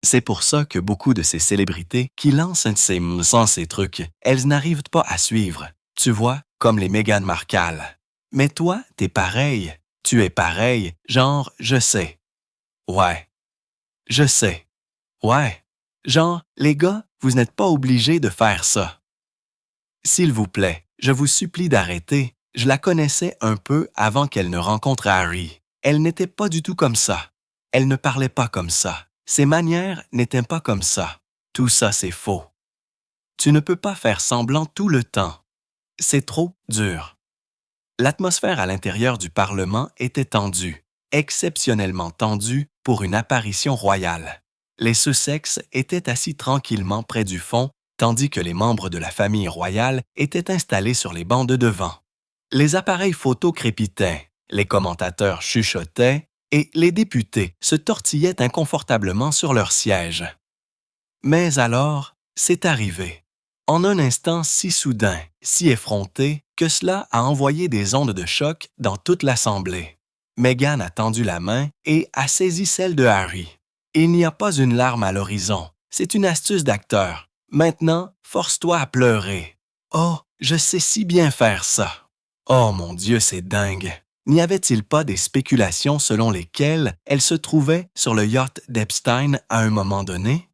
C'est pour ça que beaucoup de ces célébrités qui lancent ces trucs, elles n'arrivent pas à suivre. Tu vois, comme les Meghan Markle. Mais toi, t'es pareil. Tu es pareil, genre, je sais. Ouais. Je sais. Ouais. Genre, les gars, vous n'êtes pas obligés de faire ça. S'il vous plaît, je vous supplie d'arrêter. Je la connaissais un peu avant qu'elle ne rencontre Harry. Elle n'était pas du tout comme ça. Elle ne parlait pas comme ça. Ses manières n'étaient pas comme ça. Tout ça, c'est faux. Tu ne peux pas faire semblant tout le temps. C'est trop dur. L'atmosphère à l'intérieur du Parlement était tendue, exceptionnellement tendue pour une apparition royale. Les Sussex étaient assis tranquillement près du fond, tandis que les membres de la famille royale étaient installés sur les bancs de devant. Les appareils photo crépitaient, les commentateurs chuchotaient et les députés se tortillaient inconfortablement sur leurs sièges. Mais alors, c'est arrivé. En un instant si soudain, si effronté, que cela a envoyé des ondes de choc dans toute l'Assemblée. Meghan a tendu la main et a saisi celle de Harry. Il n'y a pas une larme à l'horizon. C'est une astuce d'acteur. Maintenant, force-toi à pleurer. Oh, je sais si bien faire ça. Oh mon Dieu, c'est dingue. N'y avait-il pas des spéculations selon lesquelles elle se trouvait sur le yacht d'Epstein à un moment donné?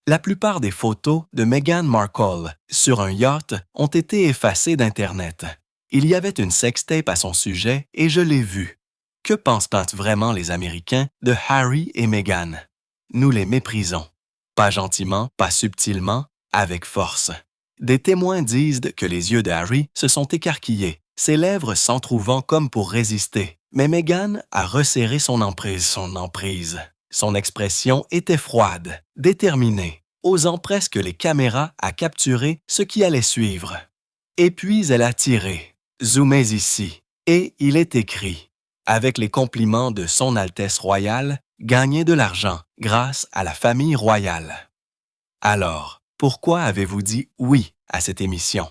La plupart des photos de Meghan Markle sur un yacht ont été effacées d'Internet. Il y avait une sextape à son sujet et je l'ai vue. Que pensent vraiment les Américains de Harry et Meghan? Nous les méprisons. Pas gentiment, pas subtilement, avec force. Des témoins disent que les yeux de Harry se sont écarquillés, ses lèvres s'entrouvant comme pour résister. Mais Meghan a resserré son emprise. Son expression était froide, déterminée, osant presque les caméras à capturer ce qui allait suivre. Et puis elle a tiré. Zoomez ici. Et il est écrit, avec les compliments de Son Altesse royale, gagner de l'argent grâce à la famille royale. Alors, pourquoi avez-vous dit oui à cette émission?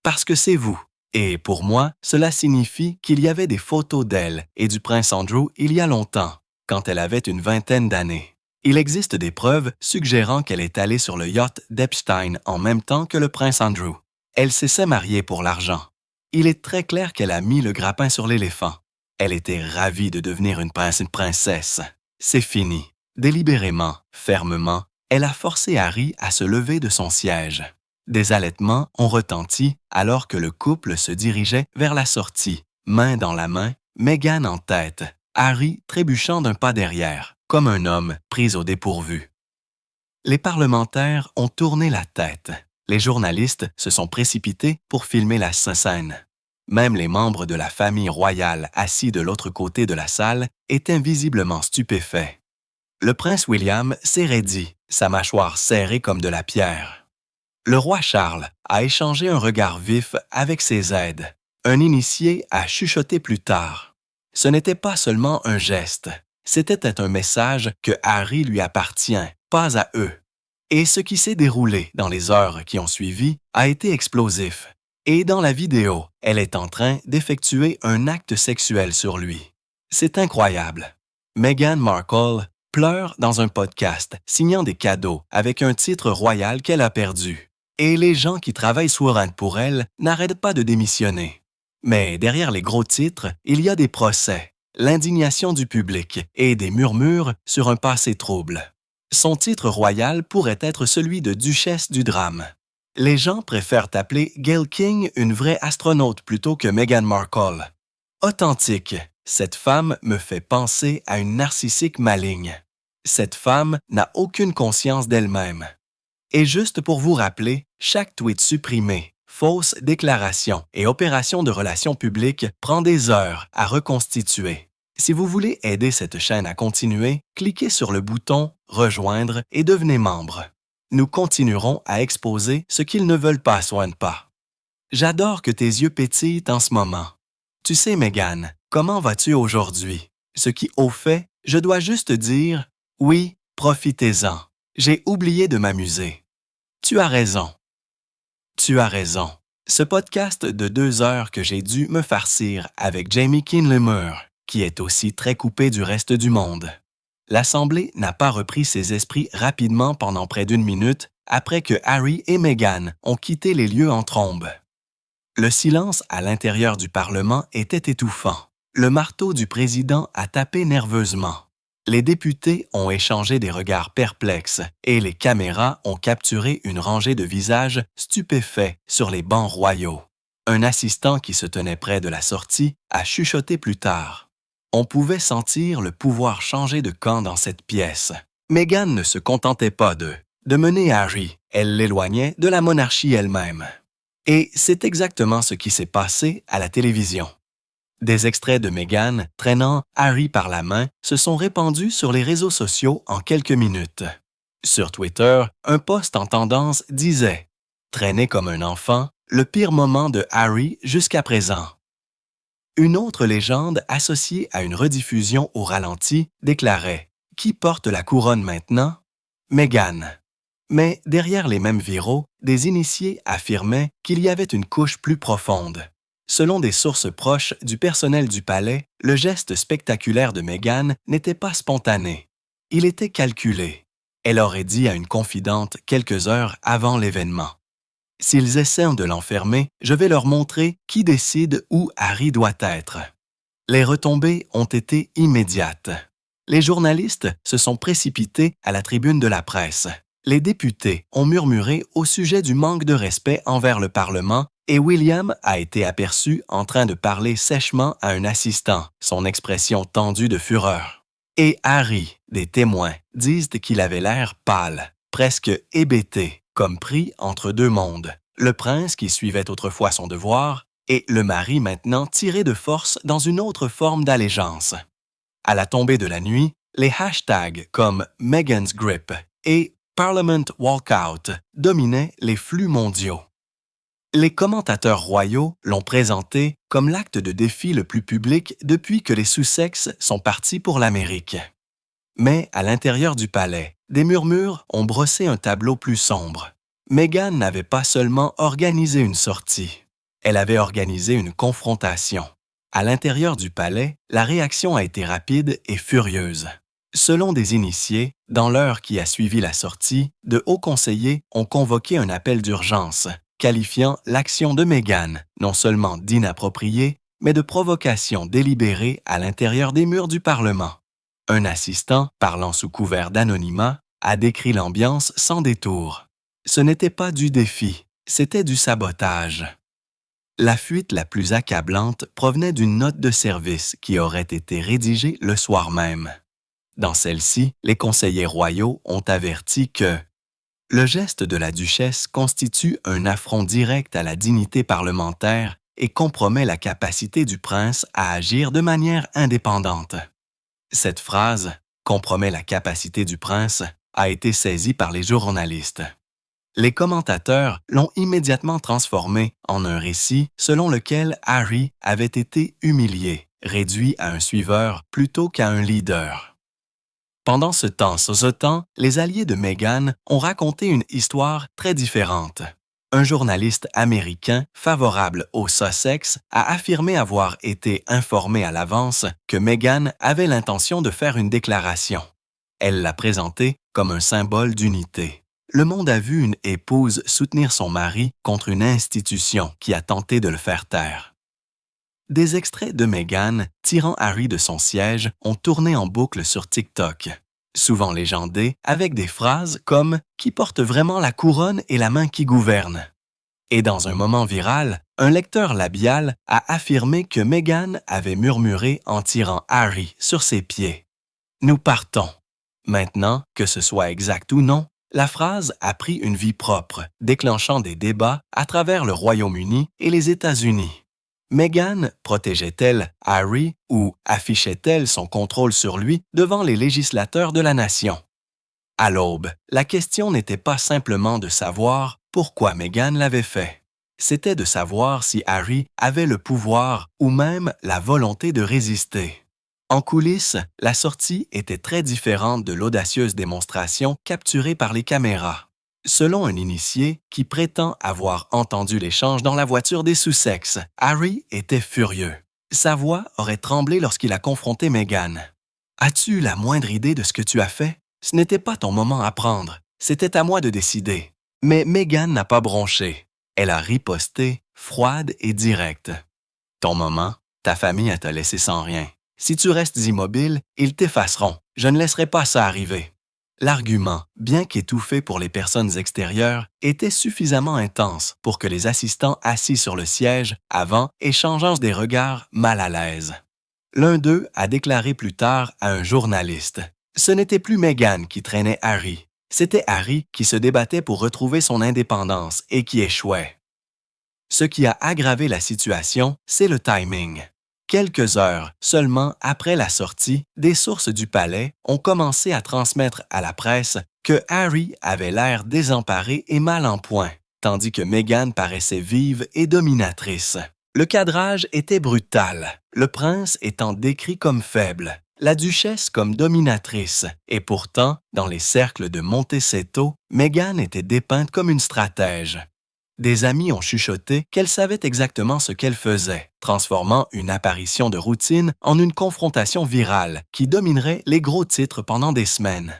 Parce que c'est vous. Et pour moi, cela signifie qu'il y avait des photos d'elle et du prince Andrew il y a longtemps, quand elle avait une vingtaine d'années. Il existe des preuves suggérant qu'elle est allée sur le yacht d'Epstein en même temps que le prince Andrew. Elle s'est mariée pour l'argent. Il est très clair qu'elle a mis le grappin sur l'éléphant. Elle était ravie de devenir une princesse. C'est fini. Délibérément, fermement, elle a forcé Harry à se lever de son siège. Des halètements ont retenti alors que le couple se dirigeait vers la sortie, main dans la main, Meghan en tête, Harry trébuchant d'un pas derrière, comme un homme pris au dépourvu. Les parlementaires ont tourné la tête. Les journalistes se sont précipités pour filmer la scène. Même les membres de la famille royale assis de l'autre côté de la salle étaient visiblement stupéfaits. Le prince William s'est raidi, sa mâchoire serrée comme de la pierre. Le roi Charles a échangé un regard vif avec ses aides. Un initié a chuchoté plus tard. Ce n'était pas seulement un geste, c'était un message que Harry lui appartient, pas à eux. Et ce qui s'est déroulé dans les heures qui ont suivi a été explosif. Et dans la vidéo, elle est en train d'effectuer un acte sexuel sur lui. C'est incroyable. Meghan Markle pleure dans un podcast, signant des cadeaux avec un titre royal qu'elle a perdu. Et les gens qui travaillent souvent pour elle n'arrêtent pas de démissionner. Mais derrière les gros titres, il y a des procès, l'indignation du public et des murmures sur un passé trouble. Son titre royal pourrait être celui de duchesse du drame. Les gens préfèrent appeler Gayle King une vraie astronaute plutôt que Meghan Markle. Authentique, cette femme me fait penser à une narcissique maligne. Cette femme n'a aucune conscience d'elle-même. Et juste pour vous rappeler, chaque tweet supprimé, fausse déclaration et opération de relations publiques prend des heures à reconstituer. Si vous voulez aider cette chaîne à continuer, cliquez sur le bouton « Rejoindre » et devenez membre. Nous continuerons à exposer ce qu'ils ne veulent pas soignent pas. J'adore que tes yeux pétillent en ce moment. Tu sais, Meghan, comment vas-tu aujourd'hui? Ce qui, au fait, je dois juste dire « Oui, profitez-en. J'ai oublié de m'amuser. » Tu as raison. Tu as raison. Ce podcast de 2 heures que j'ai dû me farcir avec Jamie Kinlemer, qui est aussi très coupé du reste du monde. l'Assemblée n'a pas repris ses esprits rapidement pendant près d'une minute après que Harry et Meghan ont quitté les lieux en trombe. Le silence à l'intérieur du Parlement était étouffant. Le marteau du président a tapé nerveusement. Les députés ont échangé des regards perplexes et les caméras ont capturé une rangée de visages stupéfaits sur les bancs royaux. Un assistant qui se tenait près de la sortie a chuchoté plus tard. On pouvait sentir le pouvoir changer de camp dans cette pièce. Meghan ne se contentait pas de mener Harry, elle l'éloignait de la monarchie elle-même. Et c'est exactement ce qui s'est passé à la télévision. Des extraits de Meghan traînant Harry par la main se sont répandus sur les réseaux sociaux en quelques minutes. Sur Twitter, un post en tendance disait « Traîner comme un enfant, le pire moment de Harry jusqu'à présent ». Une autre légende associée à une rediffusion au ralenti déclarait « Qui porte la couronne maintenant? Meghan ». Mais derrière les mêmes viraux, des initiés affirmaient qu'il y avait une couche plus profonde. Selon des sources proches du personnel du palais, le geste spectaculaire de Meghan n'était pas spontané. Il était calculé. Elle aurait dit à une confidente quelques heures avant l'événement. « S'ils essaient de l'enfermer, je vais leur montrer qui décide où Harry doit être. » Les retombées ont été immédiates. Les journalistes se sont précipités à la tribune de la presse. Les députés ont murmuré au sujet du manque de respect envers le Parlement et William a été aperçu en train de parler sèchement à un assistant, son expression tendue de fureur. Et Harry, des témoins, disent qu'il avait l'air pâle, presque hébété, comme pris entre deux mondes. Le prince qui suivait autrefois son devoir et le mari maintenant tiré de force dans une autre forme d'allégeance. À la tombée de la nuit, les hashtags comme Meghan's Grip et Parliament Walkout dominaient les flux mondiaux. Les commentateurs royaux l'ont présenté comme l'acte de défi le plus public depuis que les Sussex sont partis pour l'Amérique. Mais à l'intérieur du palais, des murmures ont brossé un tableau plus sombre. Meghan n'avait pas seulement organisé une sortie, elle avait organisé une confrontation. À l'intérieur du palais, la réaction a été rapide et furieuse. Selon des initiés, dans l'heure qui a suivi la sortie, de hauts conseillers ont convoqué un appel d'urgence, qualifiant l'action de Meghan non seulement d'inappropriée, mais de provocation délibérée à l'intérieur des murs du Parlement. Un assistant, parlant sous couvert d'anonymat, a décrit l'ambiance sans détour. Ce n'était pas du défi, c'était du sabotage. La fuite la plus accablante provenait d'une note de service qui aurait été rédigée le soir même. Dans celle-ci, les conseillers royaux ont averti que le geste de la duchesse constitue un affront direct à la dignité parlementaire et compromet la capacité du prince à agir de manière indépendante. Cette phrase « compromet la capacité du prince » a été saisie par les journalistes. Les commentateurs l'ont immédiatement transformé en un récit selon lequel Harry avait été humilié, réduit à un suiveur plutôt qu'à un leader. Pendant ce temps sausotant, les alliés de Meghan ont raconté une histoire très différente. Un journaliste américain favorable aux Sussex a affirmé avoir été informé à l'avance que Meghan avait l'intention de faire une déclaration. Elle l'a présenté comme un symbole d'unité. Le monde a vu une épouse soutenir son mari contre une institution qui a tenté de le faire taire. Des extraits de Meghan tirant Harry de son siège ont tourné en boucle sur TikTok, souvent légendés avec des phrases comme « Qui porte vraiment la couronne et la main qui gouverne ?» Et dans un moment viral, un lecteur labial a affirmé que Meghan avait murmuré en tirant Harry sur ses pieds. « Nous partons. » Maintenant, que ce soit exact ou non, la phrase a pris une vie propre, déclenchant des débats à travers le Royaume-Uni et les États-Unis. Meghan protégeait-elle Harry ou affichait-elle son contrôle sur lui devant les législateurs de la nation? À l'aube, la question n'était pas simplement de savoir pourquoi Meghan l'avait fait. C'était de savoir si Harry avait le pouvoir ou même la volonté de résister. En coulisses, la sortie était très différente de l'audacieuse démonstration capturée par les caméras. Selon un initié qui prétend avoir entendu l'échange dans la voiture des Sussex, Harry était furieux. Sa voix aurait tremblé lorsqu'il a confronté Meghan. As-tu la moindre idée de ce que tu as fait? Ce n'était pas ton moment à prendre. C'était à moi de décider. Mais Meghan n'a pas bronché. Elle a riposté, froide et directe. Ton moment, ta famille t'a laissé sans rien. Si tu restes immobile, ils t'effaceront. Je ne laisserai pas ça arriver. L'argument, bien qu'étouffé pour les personnes extérieures, était suffisamment intense pour que les assistants assis sur le siège avant échangent des regards mal à l'aise. L'un d'eux a déclaré plus tard à un journaliste « Ce n'était plus Meghan qui traînait Harry, c'était Harry qui se débattait pour retrouver son indépendance et qui échouait. » Ce qui a aggravé la situation, c'est le timing. Quelques heures seulement après la sortie, des sources du palais ont commencé à transmettre à la presse que Harry avait l'air désemparé et mal en point, tandis que Meghan paraissait vive et dominatrice. Le cadrage était brutal, le prince étant décrit comme faible, la duchesse comme dominatrice, et pourtant, dans les cercles de Montecito, Meghan était dépeinte comme une stratège. Des amis ont chuchoté qu'elle savait exactement ce qu'elle faisait, transformant une apparition de routine en une confrontation virale qui dominerait les gros titres pendant des semaines.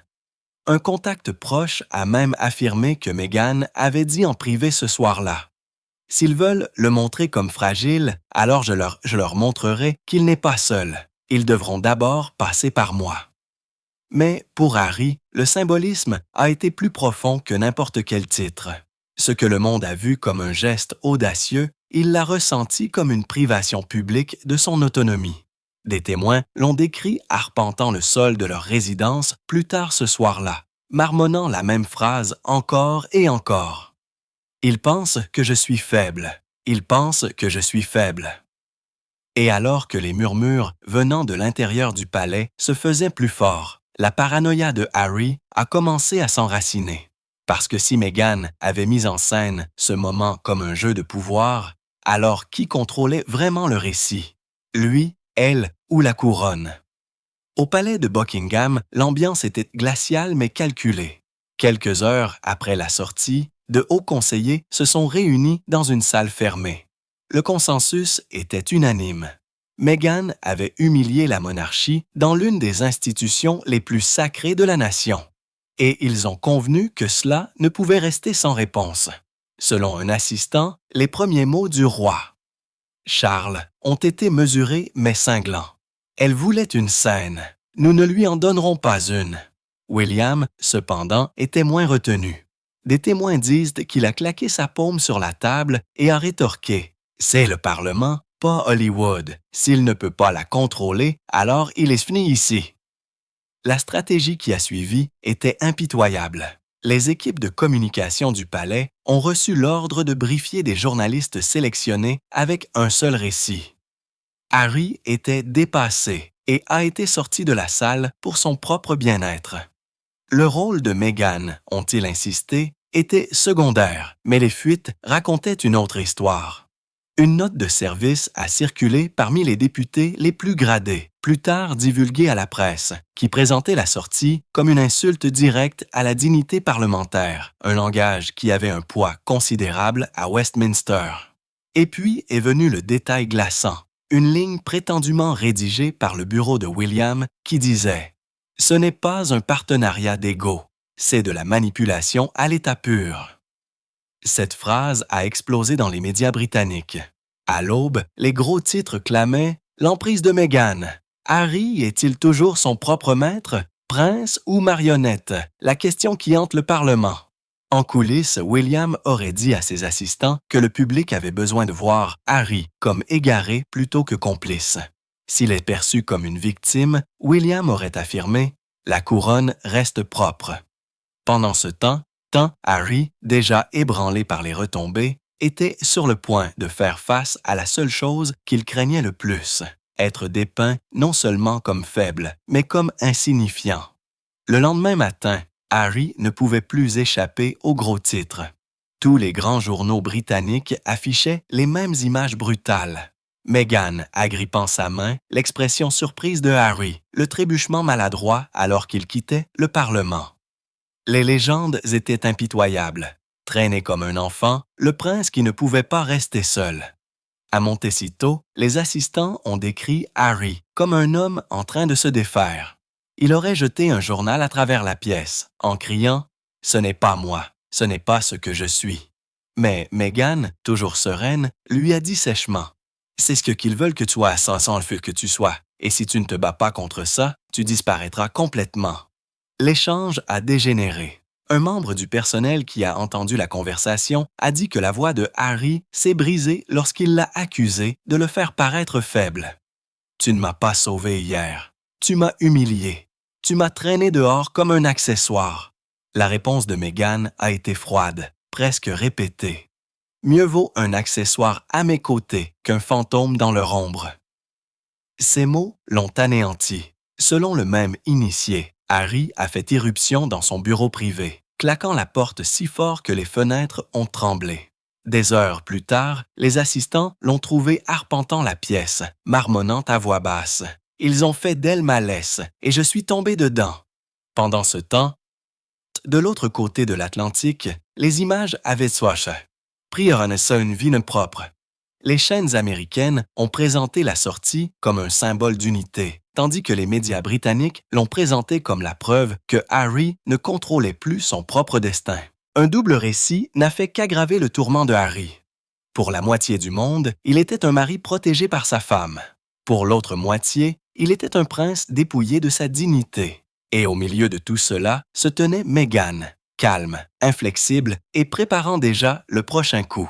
Un contact proche a même affirmé que Meghan avait dit en privé ce soir-là. « S'ils veulent le montrer comme fragile, alors je leur montrerai qu'il n'est pas seul. Ils devront d'abord passer par moi. » Mais pour Harry, le symbolisme a été plus profond que n'importe quel titre. Ce que le monde a vu comme un geste audacieux, il l'a ressenti comme une privation publique de son autonomie. Des témoins l'ont décrit arpentant le sol de leur résidence plus tard ce soir-là, marmonnant la même phrase encore et encore. « Ils pensent que je suis faible. Ils pensent que je suis faible. » Et alors que les murmures venant de l'intérieur du palais se faisaient plus forts, la paranoïa de Harry a commencé à s'enraciner. Parce que si Meghan avait mis en scène ce moment comme un jeu de pouvoir, alors qui contrôlait vraiment le récit? Lui, elle ou la couronne? Au palais de Buckingham, l'ambiance était glaciale mais calculée. Quelques heures après la sortie, de hauts conseillers se sont réunis dans une salle fermée. Le consensus était unanime. Meghan avait humilié la monarchie dans l'une des institutions les plus sacrées de la nation. Et ils ont convenu que cela ne pouvait rester sans réponse. Selon un assistant, les premiers mots du roi, Charles, ont été mesurés mais cinglants. Elle voulait une scène. Nous ne lui en donnerons pas une. William, cependant, était moins retenu. Des témoins disent qu'il a claqué sa paume sur la table et a rétorqué « C'est le Parlement, pas Hollywood. S'il ne peut pas la contrôler, alors il est fini ici. » La stratégie qui a suivi était impitoyable. Les équipes de communication du palais ont reçu l'ordre de briefer des journalistes sélectionnés avec un seul récit. Harry était dépassé et a été sorti de la salle pour son propre bien-être. Le rôle de Meghan, ont-ils insisté, était secondaire, mais les fuites racontaient une autre histoire. Une note de service a circulé parmi les députés les plus gradés, plus tard divulguée à la presse, qui présentait la sortie comme une insulte directe à la dignité parlementaire, un langage qui avait un poids considérable à Westminster. Et puis est venu le détail glaçant, une ligne prétendument rédigée par le bureau de William qui disait « Ce n'est pas un partenariat d'égaux, c'est de la manipulation à l'état pur. » Cette phrase a explosé dans les médias britanniques. À l'aube, les gros titres clamaient « L'emprise de Meghan. Harry est-il toujours son propre maître, prince ou marionnette? La question qui hante le Parlement. » En coulisses, William aurait dit à ses assistants que le public avait besoin de voir Harry comme égaré plutôt que complice. S'il est perçu comme une victime, William aurait affirmé « La couronne reste propre. » Pendant ce temps, Harry, déjà ébranlé par les retombées, était sur le point de faire face à la seule chose qu'il craignait le plus, être dépeint non seulement comme faible, mais comme insignifiant. Le lendemain matin, Harry ne pouvait plus échapper aux gros titres. Tous les grands journaux britanniques affichaient les mêmes images brutales. Meghan agrippant sa main, l'expression surprise de Harry, le trébuchement maladroit alors qu'il quittait le Parlement. Les légendes étaient impitoyables. Traîné comme un enfant, le prince qui ne pouvait pas rester seul. À Montecito, les assistants ont décrit Harry comme un homme en train de se défaire. Il aurait jeté un journal à travers la pièce, en criant « Ce n'est pas moi, ce n'est pas ce que je suis ». Mais Meghan, toujours sereine, lui a dit sèchement « C'est ce qu'ils veulent que tu sois, sans le fait que tu sois, et si tu ne te bats pas contre ça, tu disparaîtras complètement. » L'échange a dégénéré. Un membre du personnel qui a entendu la conversation a dit que la voix de Harry s'est brisée lorsqu'il l'a accusé de le faire paraître faible. « Tu ne m'as pas sauvé hier. Tu m'as humilié. Tu m'as traîné dehors comme un accessoire. » La réponse de Meghan a été froide, presque répétée. Mieux vaut un accessoire à mes côtés qu'un fantôme dans leur ombre. Ces mots l'ont anéanti. Selon le même initié, Harry a fait irruption dans son bureau privé, claquant la porte si fort que les fenêtres ont tremblé. Des heures plus tard, les assistants l'ont trouvé arpentant la pièce, marmonnant à voix basse. Ils ont fait d'elle ma laisse, et je suis tombé dedans. Pendant ce temps, de l'autre côté de l'Atlantique, les images avaient pris une vie propre. Les chaînes américaines ont présenté la sortie comme un symbole d'unité, tandis que les médias britanniques l'ont présenté comme la preuve que Harry ne contrôlait plus son propre destin. Un double récit n'a fait qu'aggraver le tourment de Harry. Pour la moitié du monde, il était un mari protégé par sa femme. Pour l'autre moitié, il était un prince dépouillé de sa dignité. Et au milieu de tout cela se tenait Meghan, calme, inflexible et préparant déjà le prochain coup.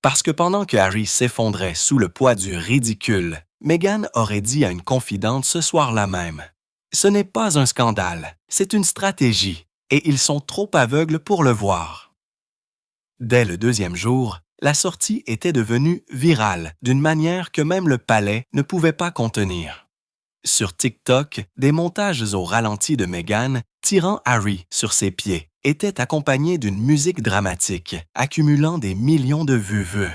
Parce que pendant que Harry s'effondrait sous le poids du ridicule, Meghan aurait dit à une confidente ce soir-là même « Ce n'est pas un scandale, c'est une stratégie, et ils sont trop aveugles pour le voir. » Dès le deuxième jour, la sortie était devenue virale d'une manière que même le palais ne pouvait pas contenir. Sur TikTok, des montages au ralenti de Meghan tirant Harry sur ses pieds étaient accompagnés d'une musique dramatique, accumulant des millions de vues.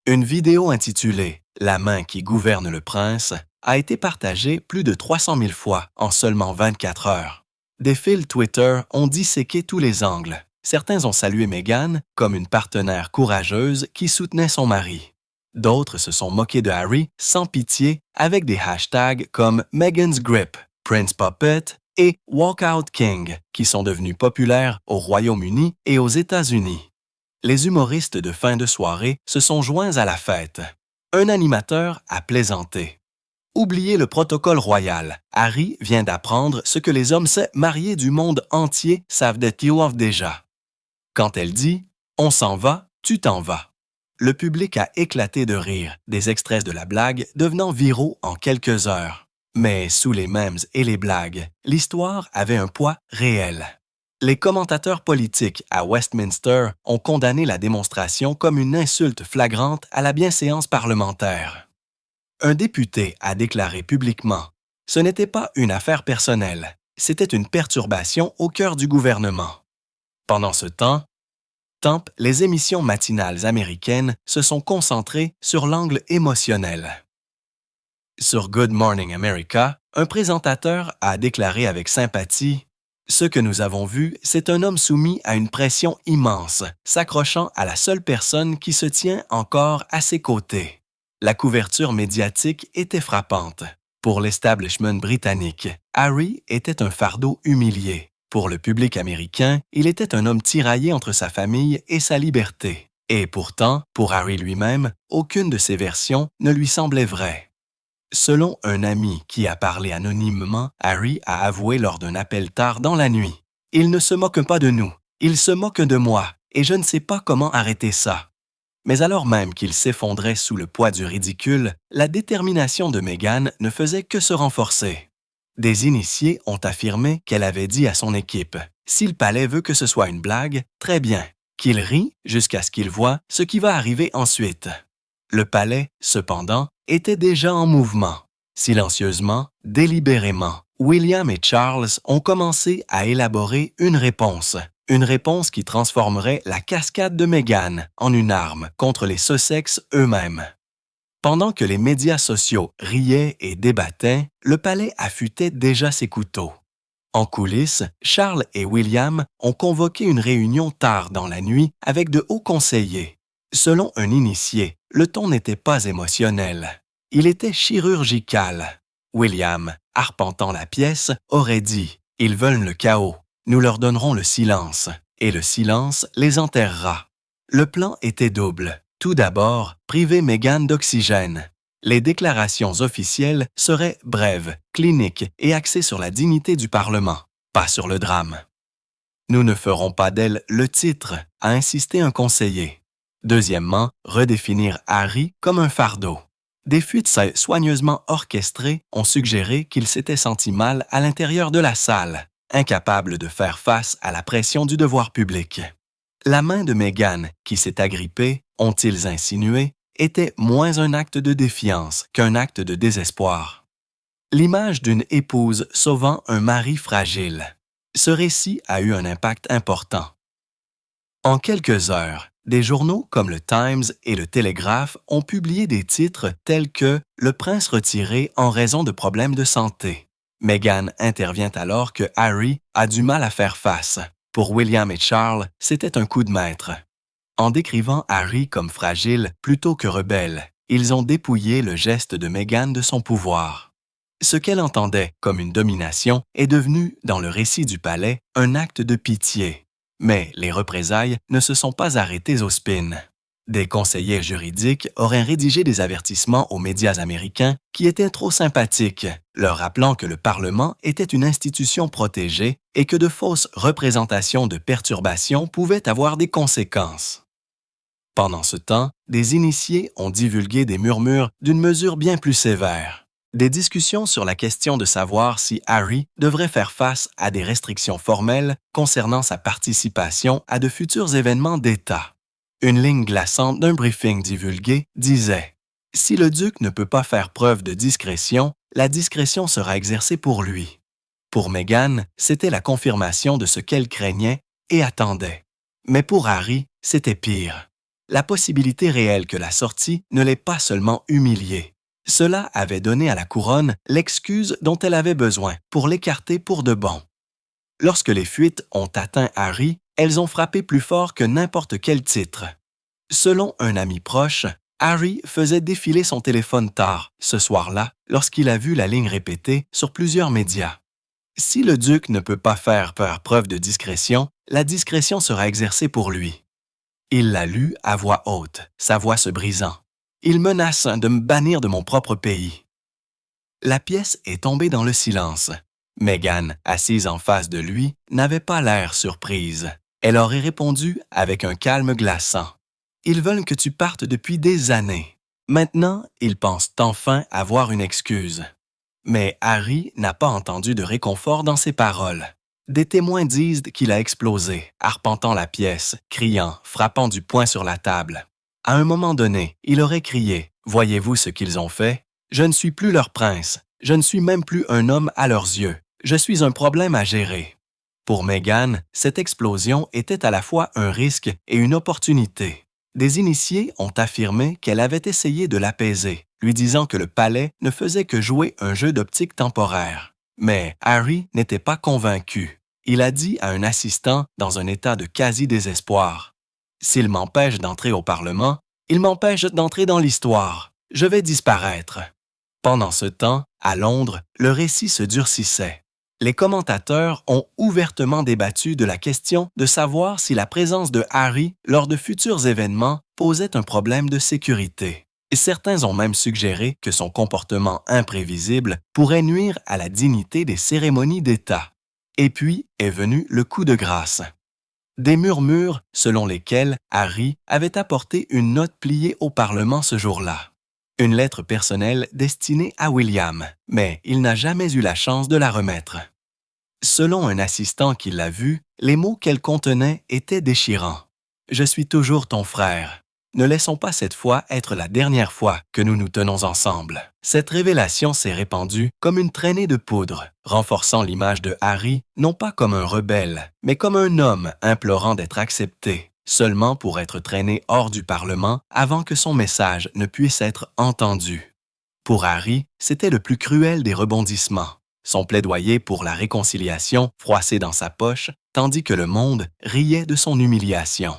Une vidéo intitulée « La main qui gouverne le prince » a été partagée plus de 300 000 fois en seulement 24 heures. Des fils Twitter ont disséqué tous les angles. Certains ont salué Meghan comme une partenaire courageuse qui soutenait son mari. D'autres se sont moqués de Harry sans pitié avec des hashtags comme Meghan's Grip, Prince Puppet et Walkout King, qui sont devenus populaires au Royaume-Uni et aux États-Unis. Les humoristes de fin de soirée se sont joints à la fête. Un animateur a plaisanté. Oubliez le protocole royal. Harry vient d'apprendre ce que les hommes mariés du monde entier savent déjà. Quand elle dit « On s'en va, tu t'en vas », le public a éclaté de rire, des extraits de la blague devenant viraux en quelques heures. Mais sous les mèmes et les blagues, l'histoire avait un poids réel. Les commentateurs politiques à Westminster ont condamné la démonstration comme une insulte flagrante à la bienséance parlementaire. Un député a déclaré publiquement « Ce n'était pas une affaire personnelle, c'était une perturbation au cœur du gouvernement ». Pendant ce temps, les émissions matinales américaines se sont concentrées sur l'angle émotionnel. Sur Good Morning America, un présentateur a déclaré avec sympathie « Ce que nous avons vu, c'est un homme soumis à une pression immense, s'accrochant à la seule personne qui se tient encore à ses côtés. » La couverture médiatique était frappante. Pour l'establishment britannique, Harry était un fardeau humilié. Pour le public américain, il était un homme tiraillé entre sa famille et sa liberté. Et pourtant, pour Harry lui-même, aucune de ces versions ne lui semblait vraie. Selon un ami qui a parlé anonymement, Harry a avoué lors d'un appel tard dans la nuit « Il ne se moque pas de nous, il se moque de moi, et je ne sais pas comment arrêter ça. » Mais alors même qu'il s'effondrait sous le poids du ridicule, la détermination de Meghan ne faisait que se renforcer. Des initiés ont affirmé qu'elle avait dit à son équipe « Si le palais veut que ce soit une blague, très bien, qu'il rit jusqu'à ce qu'il voie ce qui va arriver ensuite. » Le palais, cependant, était déjà en mouvement. Silencieusement, délibérément, William et Charles ont commencé à élaborer une réponse qui transformerait la cascade de Meghan en une arme contre les Sussex eux-mêmes. Pendant que les médias sociaux riaient et débattaient, le palais affûtait déjà ses couteaux. En coulisses, Charles et William ont convoqué une réunion tard dans la nuit avec de hauts conseillers. Selon un initié, le ton n'était pas émotionnel. Il était chirurgical. William, arpentant la pièce, aurait dit « Ils veulent le chaos. Nous leur donnerons le silence, et le silence les enterrera. » Le plan était double. Tout d'abord, priver Meghan d'oxygène. Les déclarations officielles seraient brèves, cliniques et axées sur la dignité du Parlement, pas sur le drame. « Nous ne ferons pas d'elle le titre », a insisté un conseiller. Deuxièmement, redéfinir Harry comme un fardeau. Des fuites soigneusement orchestrées ont suggéré qu'il s'était senti mal à l'intérieur de la salle, incapable de faire face à la pression du devoir public. La main de Meghan, qui s'est agrippée, ont-ils insinué, était moins un acte de défiance qu'un acte de désespoir. L'image d'une épouse sauvant un mari fragile. Ce récit a eu un impact important. En quelques heures, des journaux comme le Times et le Télégraphe ont publié des titres tels que « Le prince retiré en raison de problèmes de santé ». Meghan intervient alors que Harry a du mal à faire face. Pour William et Charles, c'était un coup de maître. En décrivant Harry comme fragile plutôt que rebelle, ils ont dépouillé le geste de Meghan de son pouvoir. Ce qu'elle entendait comme une domination est devenu, dans le récit du palais, un acte de pitié. Mais les représailles ne se sont pas arrêtées au spin. Des conseillers juridiques auraient rédigé des avertissements aux médias américains qui étaient trop sympathiques, leur rappelant que le Parlement était une institution protégée et que de fausses représentations de perturbations pouvaient avoir des conséquences. Pendant ce temps, des initiés ont divulgué des murmures d'une mesure bien plus sévère. Des discussions sur la question de savoir si Harry devrait faire face à des restrictions formelles concernant sa participation à de futurs événements d'État. Une ligne glaçante d'un briefing divulgué disait « Si le duc ne peut pas faire preuve de discrétion, la discrétion sera exercée pour lui. » Pour Meghan, c'était la confirmation de ce qu'elle craignait et attendait. Mais pour Harry, c'était pire. La possibilité réelle que la sortie ne l'ait pas seulement humilié. Cela avait donné à la couronne l'excuse dont elle avait besoin pour l'écarter pour de bon. Lorsque les fuites ont atteint Harry, elles ont frappé plus fort que n'importe quel titre. Selon un ami proche, Harry faisait défiler son téléphone tard, ce soir-là, lorsqu'il a vu la ligne répétée sur plusieurs médias. Si le duc ne peut pas faire preuve de discrétion, la discrétion sera exercée pour lui. Il l'a lu à voix haute, sa voix se brisant. Il menace de me bannir de mon propre pays. La pièce est tombée dans le silence. Meghan, assise en face de lui, n'avait pas l'air surprise. Elle aurait répondu avec un calme glaçant. « Ils veulent que tu partes depuis des années. Maintenant, ils pensent enfin avoir une excuse. » Mais Harry n'a pas entendu de réconfort dans ses paroles. Des témoins disent qu'il a explosé, arpentant la pièce, criant, frappant du poing sur la table. À un moment donné, il aurait crié « Voyez-vous ce qu'ils ont fait? Je ne suis plus leur prince. Je ne suis même plus un homme à leurs yeux. Je suis un problème à gérer. » Pour Meghan, cette explosion était à la fois un risque et une opportunité. Des initiés ont affirmé qu'elle avait essayé de l'apaiser, lui disant que le palais ne faisait que jouer un jeu d'optique temporaire. Mais Harry n'était pas convaincu. Il a dit à un assistant dans un état de quasi-désespoir. S'il m'empêche d'entrer au Parlement, il m'empêche d'entrer dans l'histoire. Je vais disparaître. Pendant ce temps, à Londres, le récit se durcissait. Les commentateurs ont ouvertement débattu de la question de savoir si la présence de Harry lors de futurs événements posait un problème de sécurité. Et certains ont même suggéré que son comportement imprévisible pourrait nuire à la dignité des cérémonies d'État. Et puis est venu le coup de grâce. Des murmures selon lesquels Harry avait apporté une note pliée au Parlement ce jour-là. Une lettre personnelle destinée à William, mais il n'a jamais eu la chance de la remettre. Selon un assistant qui l'a vue, les mots qu'elle contenait étaient déchirants. « Je suis toujours ton frère. Ne laissons pas cette fois être la dernière fois que nous nous tenons ensemble. » Cette révélation s'est répandue comme une traînée de poudre, renforçant l'image de Harry non pas comme un rebelle, mais comme un homme implorant d'être accepté, seulement pour être traîné hors du Parlement avant que son message ne puisse être entendu. Pour Harry, c'était le plus cruel des rebondissements. Son plaidoyer pour la réconciliation froissé dans sa poche, tandis que le monde riait de son humiliation.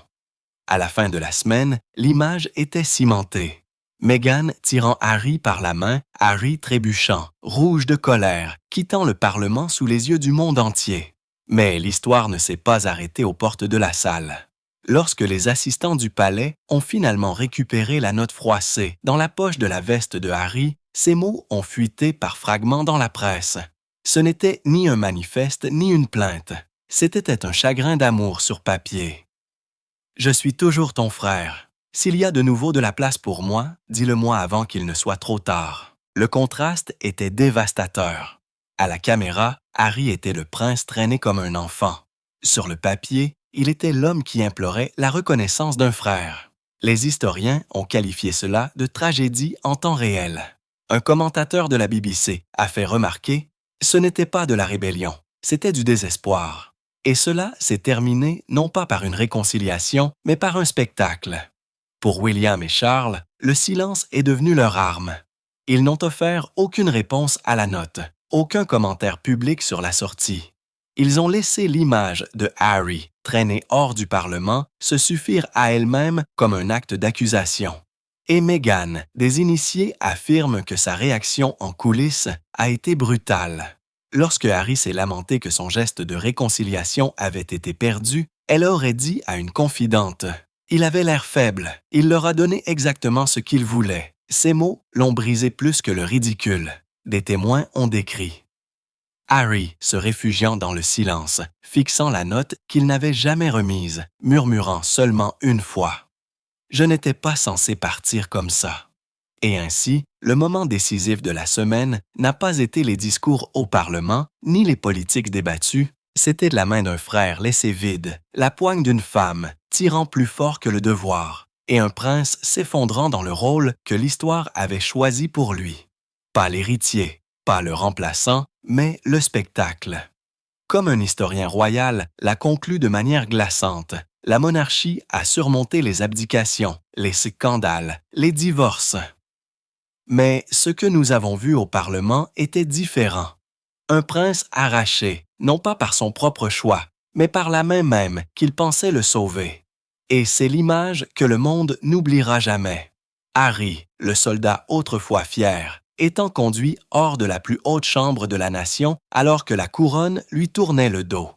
À la fin de la semaine, l'image était cimentée. Meghan tirant Harry par la main, Harry trébuchant, rouge de colère, quittant le Parlement sous les yeux du monde entier. Mais l'histoire ne s'est pas arrêtée aux portes de la salle. Lorsque les assistants du palais ont finalement récupéré la note froissée dans la poche de la veste de Harry, ces mots ont fuité par fragments dans la presse. Ce n'était ni un manifeste ni une plainte. C'était un chagrin d'amour sur papier. « Je suis toujours ton frère. S'il y a de nouveau de la place pour moi, dis-le-moi avant qu'il ne soit trop tard. » Le contraste était dévastateur. À la caméra, Harry était le prince traîné comme un enfant. Sur le papier, il était l'homme qui implorait la reconnaissance d'un frère. Les historiens ont qualifié cela de tragédie en temps réel. Un commentateur de la BBC a fait remarquer « Ce n'était pas de la rébellion, c'était du désespoir. » Et cela s'est terminé non pas par une réconciliation, mais par un spectacle. Pour William et Charles, le silence est devenu leur arme. Ils n'ont offert aucune réponse à la note, aucun commentaire public sur la sortie. Ils ont laissé l'image de Harry, traîné hors du Parlement, se suffire à elle-même comme un acte d'accusation. Et Meghan, des initiés, affirment que sa réaction en coulisses a été brutale. Lorsque Harry s'est lamenté que son geste de réconciliation avait été perdu, elle aurait dit à une confidente « Il avait l'air faible, il leur a donné exactement ce qu'ils voulaient. » Ces mots l'ont brisé plus que le ridicule. Des témoins ont décrit. Harry se réfugiant dans le silence, fixant la note qu'il n'avait jamais remise, murmurant seulement une fois « Je n'étais pas censé partir comme ça. » Et ainsi, le moment décisif de la semaine n'a pas été les discours au Parlement, ni les politiques débattues, c'était la main d'un frère laissée vide, la poigne d'une femme, tirant plus fort que le devoir, et un prince s'effondrant dans le rôle que l'histoire avait choisi pour lui. Pas l'héritier, pas le remplaçant, mais le spectacle. Comme un historien royal l'a conclu de manière glaçante, la monarchie a surmonté les abdications, les scandales, les divorces. Mais ce que nous avons vu au Parlement était différent. Un prince arraché, non pas par son propre choix, mais par la main même qu'il pensait le sauver. Et c'est l'image que le monde n'oubliera jamais. Harry, le soldat autrefois fier, étant conduit hors de la plus haute chambre de la nation alors que la couronne lui tournait le dos.